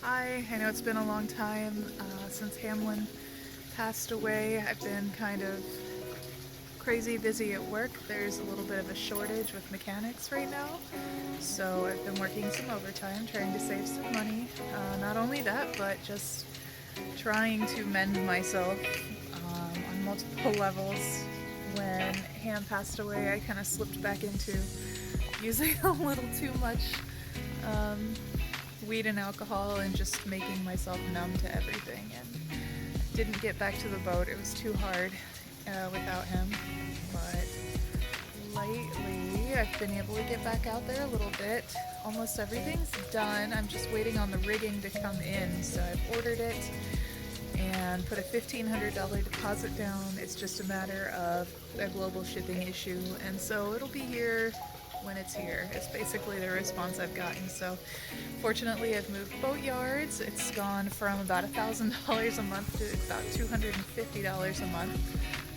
Hi, I know it's been a long time since Hamlin passed away. I've been kind of crazy busy at work. There's a little bit of a shortage with mechanics right now, so I've been working some overtime trying to save some money. Not only that, but just trying to mend myself on multiple levels. When Ham passed away, I kind of slipped back into using a little too much um, weed and alcohol and just making myself numb to everything, and didn't get back to the boat. It was too hard without him. But lately I've been able to get back out there a little bit. Almost everything's done. I'm just waiting on the rigging to come in, so I've ordered it and put a $1,500 deposit down. It's just a matter of a global shipping issue, and so it'll be here when it's here. It's basically the response I've gotten. So fortunately I've moved boat yards. It's gone from about $1,000 a month to about $250 a month.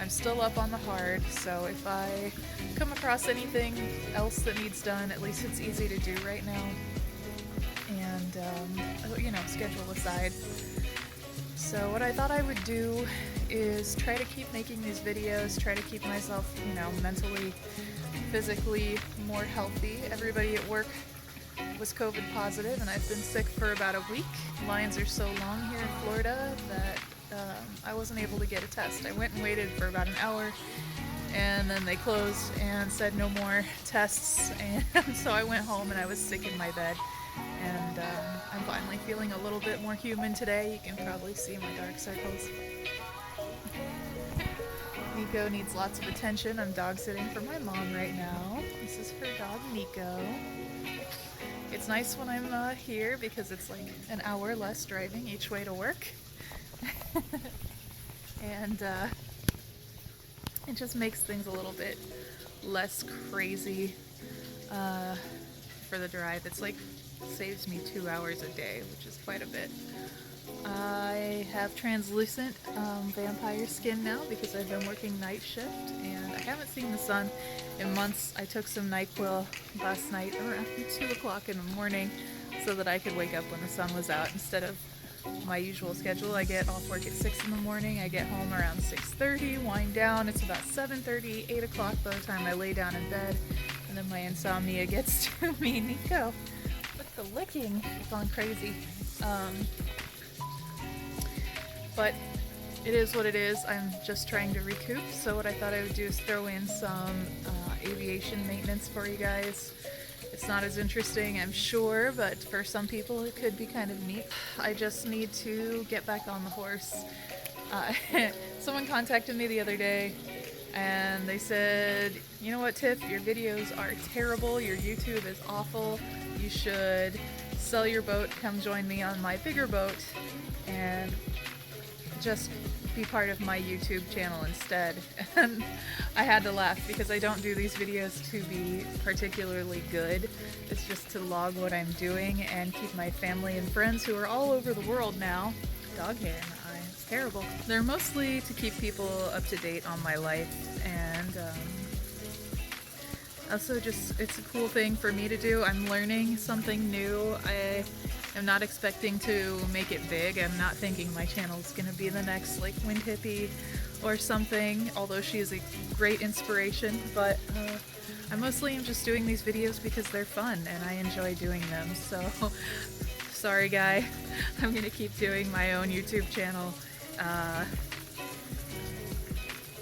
I'm still up on the hard, so if I come across anything else that needs done, at least it's easy to do right now, and schedule aside. So what I thought I would do is try to keep making these videos, try to keep myself, mentally, physically more healthy. Everybody at work was COVID positive, and I've been sick for about a week. Lines are so long here in Florida that I wasn't able to get a test. I went and waited for about an hour, and then they closed and said no more tests, and so I went home and I was sick in my bed. And I'm finally feeling a little bit more human today. You can probably see my dark circles. Nico needs lots of attention. I'm dog sitting for my mom right now. This is her dog, Nico. It's nice when I'm here because it's like an hour less driving each way to work. And it just makes things a little bit less crazy for the drive. It's like saves me 2 hours a day, which is quite a bit. I have translucent vampire skin now because I've been working night shift and I haven't seen the sun in months. I took some NyQuil last night around 2 o'clock in the morning so that I could wake up when the sun was out instead of my usual schedule. I get off work at 6 in the morning, I get home around 6:30, wind down, it's about 7:30, 8 o'clock by the time I lay down in bed, and then my insomnia gets to me. Nico, with the licking, it's gone crazy. But it is what it is. I'm just trying to recoup, so what I thought I would do is throw in some aviation maintenance for you guys. It's not as interesting, I'm sure, but for some people it could be kind of neat. I just need to get back on the horse. Someone contacted me the other day and they said, you know what, Tiff, your videos are terrible, your YouTube is awful, you should sell your boat, come join me on my bigger boat, and just be part of my YouTube channel instead. And I had to laugh because I don't do these videos to be particularly good. It's just to log what I'm doing and keep my family and friends who are all over the world now. Dog hair in my eye, it's terrible. They're mostly to keep people up to date on my life, and also just it's a cool thing for me to do. I'm learning something new. I'm not expecting to make it big. I'm not thinking my channel is going to be the next like Wind Hippie or something, although she is a great inspiration, but I mostly am just doing these videos because they're fun and I enjoy doing them. So sorry guy, I'm going to keep doing my own YouTube channel.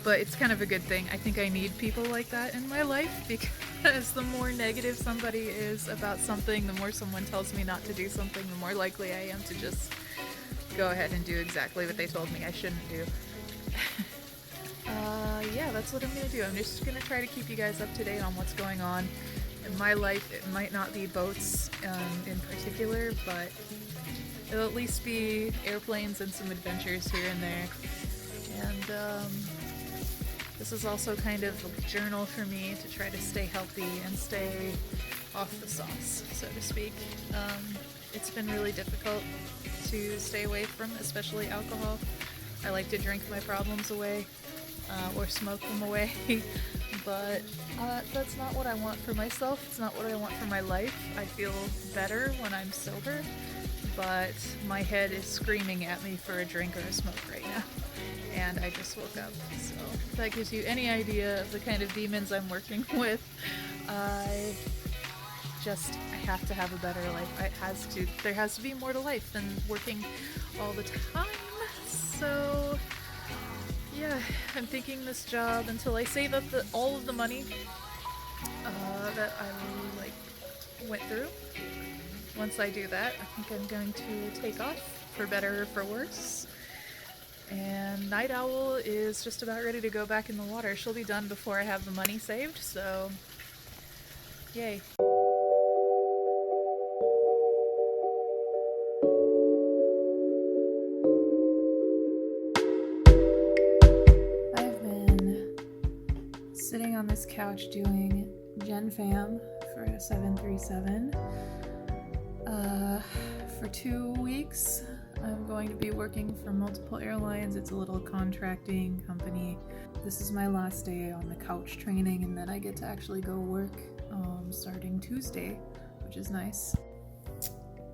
But it's kind of a good thing. I think I need people like that in my life because the more negative somebody is about something, the more someone tells me not to do something, the more likely I am to just go ahead and do exactly what they told me I shouldn't do. Yeah, that's what I'm going to do. I'm just going to try to keep you guys up to date on what's going on in my life. It might not be boats in particular, but it'll at least be airplanes and some adventures here and there. And this is also kind of a journal for me to try to stay healthy and stay off the sauce, so to speak. It's been really difficult to stay away from, especially alcohol. I like to drink my problems away or smoke them away, but that's not what I want for myself. It's not what I want for my life. I feel better when I'm sober, but my head is screaming at me for a drink or a smoke right now. And I just woke up, so if that gives you any idea of the kind of demons I'm working with. I have to have a better life. There has to be more to life than working all the time. So yeah, I'm thinking this job until I save up all of the money that I went through. Once I do that, I think I'm going to take off, for better or for worse. And Night Owl is just about ready to go back in the water. She'll be done before I have the money saved, so yay. I've been sitting on this couch doing Gen Fam for a 737 for 2 weeks. I'm going to be working for multiple airlines. It's a little contracting company. This is my last day on the couch training, and then I get to actually go work starting Tuesday, which is nice.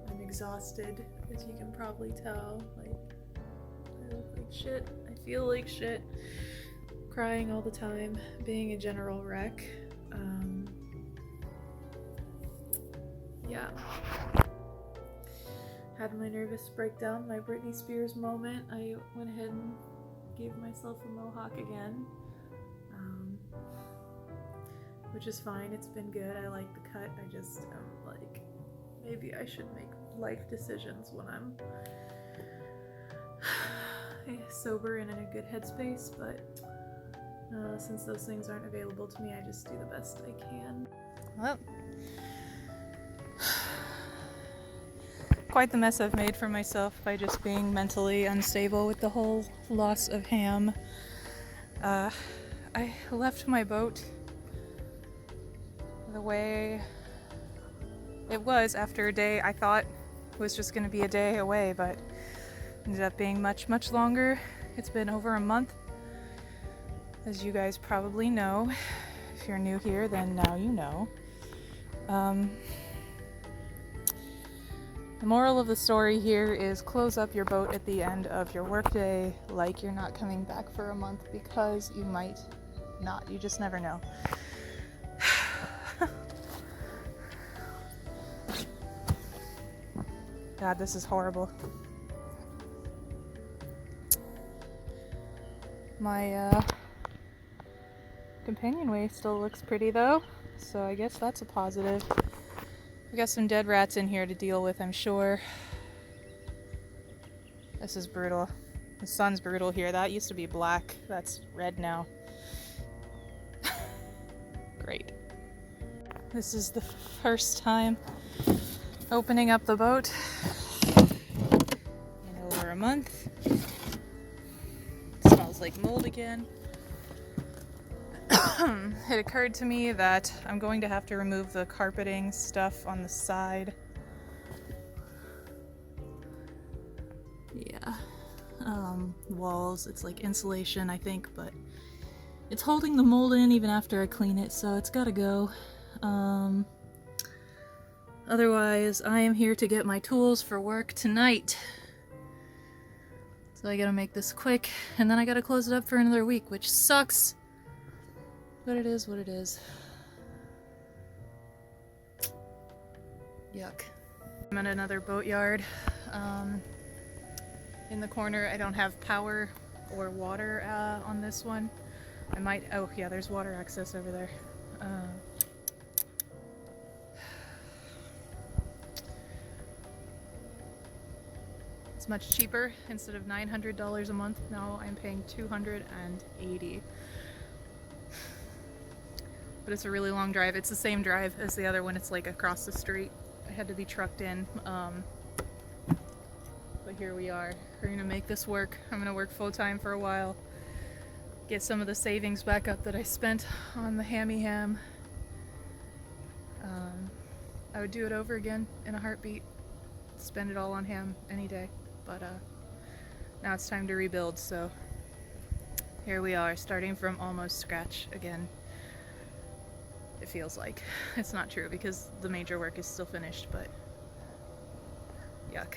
I'm exhausted, as you can probably tell. I look like shit. I feel like shit. Crying all the time, being a general wreck. Yeah. Had my nervous breakdown, my Britney Spears moment. I went ahead and gave myself a mohawk again, which is fine. It's been good. I like the cut. I just like, maybe I should make life decisions when I'm sober and in a good headspace, but since those things aren't available to me, I just do the best I can. Well, quite the mess I've made for myself by just being mentally unstable with the whole loss of Ham. I left my boat the way it was after a day I thought was just going to be a day away, but ended up being much, much longer. It's been over a month, as you guys probably know. If you're new here, then now you know. The moral of the story here is close up your boat at the end of your workday like you're not coming back for a month, because you might not. You just never know. God, this is horrible. My companionway still looks pretty though, so I guess that's a positive. We got some dead rats in here to deal with, I'm sure. This is brutal. The sun's brutal here. That used to be black. That's red now. Great. This is the first time opening up the boat in over a month. It smells like mold again. It occurred to me that I'm going to have to remove the carpeting stuff on the side. Yeah. Walls, it's like insulation, I think, but it's holding the mold in even after I clean it, so it's gotta go. Otherwise, I am here to get my tools for work tonight. So I gotta make this quick, and then I gotta close it up for another week, which sucks. But it is what it is. Yuck. I'm at another boatyard. In the corner, I don't have power or water on this one. I might, oh yeah, there's water access over there. It's much cheaper. Instead of $900 a month, now I'm paying $280. But it's a really long drive. It's the same drive as the other one. It's like across the street. I had to be trucked in. But here we are. We're gonna make this work. I'm gonna work full time for a while. Get some of the savings back up that I spent on the Hammy ham. I would do it over again in a heartbeat. Spend it all on ham any day. But now it's time to rebuild, so here we are, starting from almost scratch again. it feels like. It's not true because the major work is still finished, but yuck.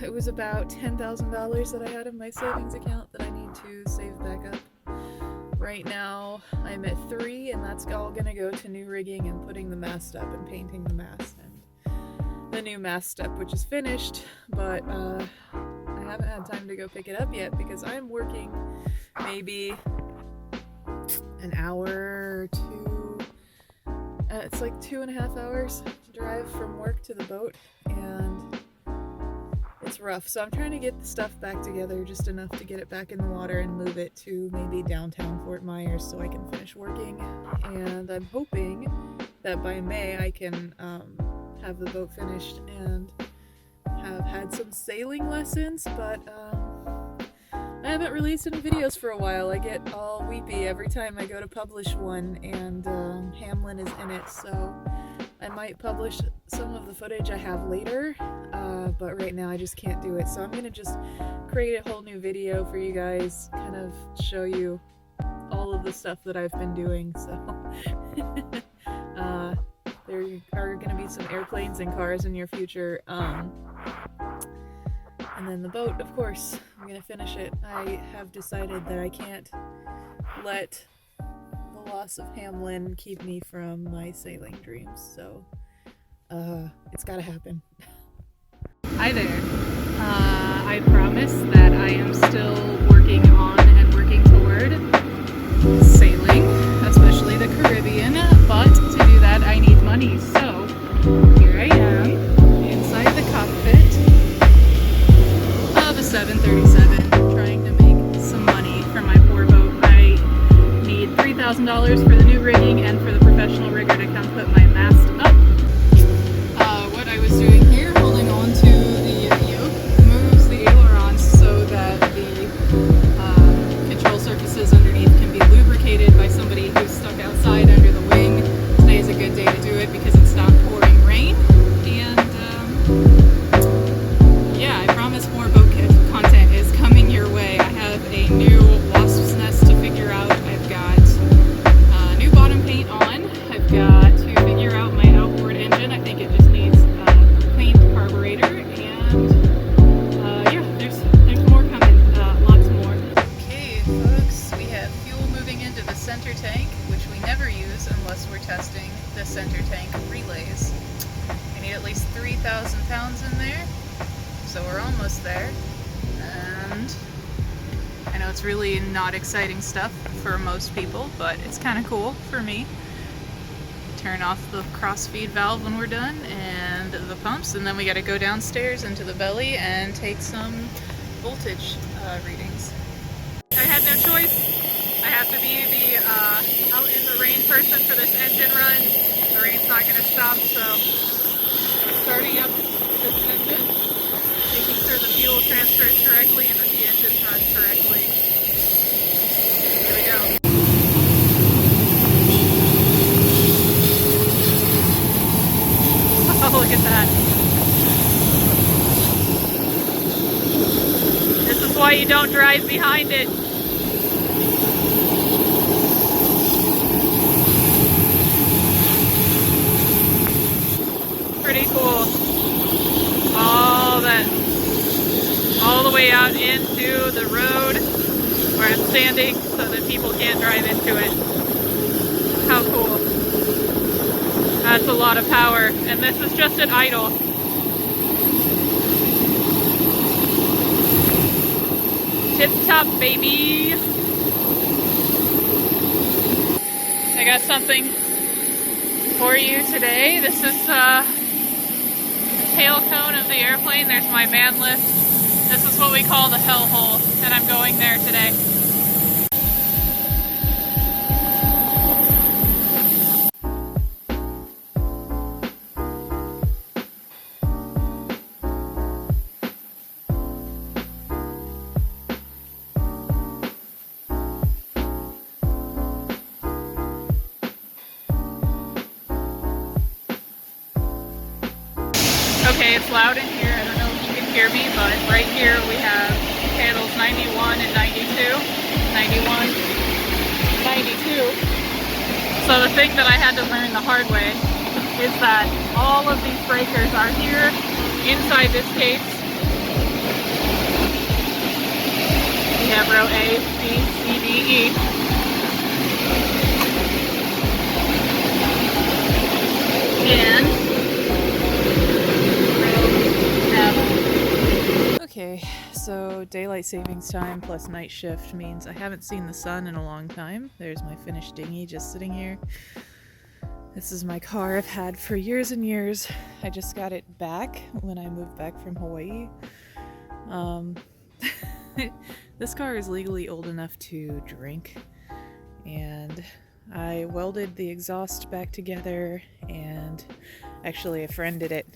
It was about $10,000 that I had in my savings account that I need to save back up. Right now I'm at 3, and that's all gonna go to new rigging and putting the mast up and painting the mast and the new mast step, which is finished, but I haven't had time to go pick it up yet because I'm working maybe an hour or 2. It's like 2.5 hours to drive from work to the boat, and it's rough. So I'm trying to get the stuff back together just enough to get it back in the water and move it to maybe downtown Fort Myers so I can finish working. And I'm hoping that by May I can have the boat finished and have had some sailing lessons, but I haven't released any videos for a while. I get all weepy every time I go to publish one, and Hamlin is in it, so I might publish some of the footage I have later, but right now I just can't do it. So I'm gonna just create a whole new video for you guys, kind of show you all of the stuff that I've been doing. So there are gonna be some airplanes and cars in your future. And then the boat, of course, I'm gonna finish it. I have decided that I can't let the loss of Hamlin keep me from my sailing dreams, so it's gotta happen. Hi there. I promise that I am still working on and working toward sailing, especially the Caribbean, but to do that I need money, so here I am inside the cockpit of a 737 trying to make some money from my poor boat. I need $3,000 for the new rigging and for the professional rigger to come put my mast up. What I was doing here, holding on to the yoke, moves the ailerons so that the control surfaces underneath can be lubricated by somebody who's stuck outside under the wing. Today is a good day to do it because it's not pouring rain, and yeah, I promise more boat content is coming your way. I have a new wasp's nest to figure out. I've got new bottom paint on. I've got to figure out my outboard engine. I think it just needs a cleaned carburetor, and yeah, there's more coming, lots more. Okay, folks, we have fuel moving into the center tank, which we never use unless we're testing the center tank relays. I need at least 3,000 pounds in there. So we're almost there, and I know it's really not exciting stuff for most people, but it's kind of cool for me. Turn off the cross-feed valve when we're done, and the pumps, and then we got to go downstairs into the belly and take some voltage readings. I had no choice. I have to be the out in the rain person for this engine run. The rain's not going to stop, so starting up this engine, making sure the fuel transfers correctly and that the engine runs correctly. Here we go. Oh, look at that. This is why you don't drive behind it. Pretty cool. All the way out into the road where I'm standing so that people can't drive into it. How cool. That's a lot of power, and this is just at idle. Tip top, baby. I got something for you today. This is the tail cone of the airplane. There's my man lift. This is what we call the hell hole, and I'm going there today. Okay, it's loud in here. I don't know if you can hear me, but right here we have panels 91 and 92. 91, 92. So the thing that I had to learn the hard way is that all of these breakers are here inside this case. We have row A, B, C, D, E. And row F. Okay, so daylight savings time plus night shift means I haven't seen the sun in a long time. There's my finished dinghy just sitting here. This is my car I've had for years and years. I just got it back when I moved back from Hawaii. This car is legally old enough to drink, and I welded the exhaust back together, and actually a friend did it.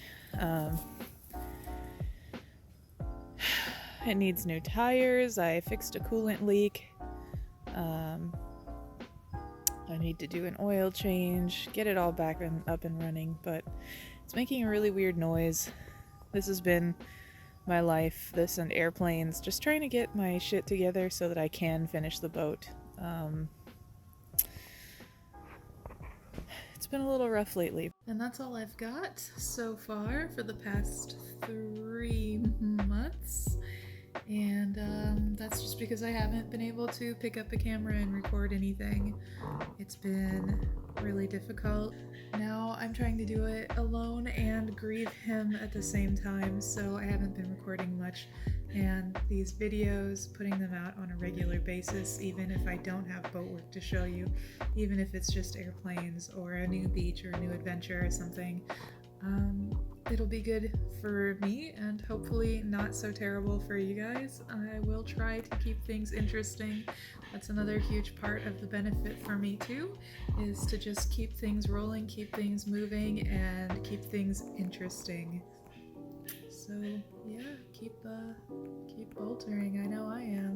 It needs new tires. I fixed a coolant leak. I need to do an oil change, get it all back and up and running, but it's making a really weird noise. This has been my life, this and airplanes, just trying to get my shit together so that I can finish the boat. It's been a little rough lately. And that's all I've got so far for the past 3 months. And that's just because I haven't been able to pick up a camera and record anything. It's been really difficult. Now I'm trying to do it alone and grieve him at the same time, so I haven't been recording much. And these videos, putting them out on a regular basis, even if I don't have boat work to show you, even if it's just airplanes or a new beach or a new adventure or something, it'll be good for me and hopefully not so terrible for you guys. I will try to keep things interesting. That's another huge part of the benefit for me too, is to just keep things rolling, keep things moving, and keep things interesting. So yeah, keep baltering. I know I am.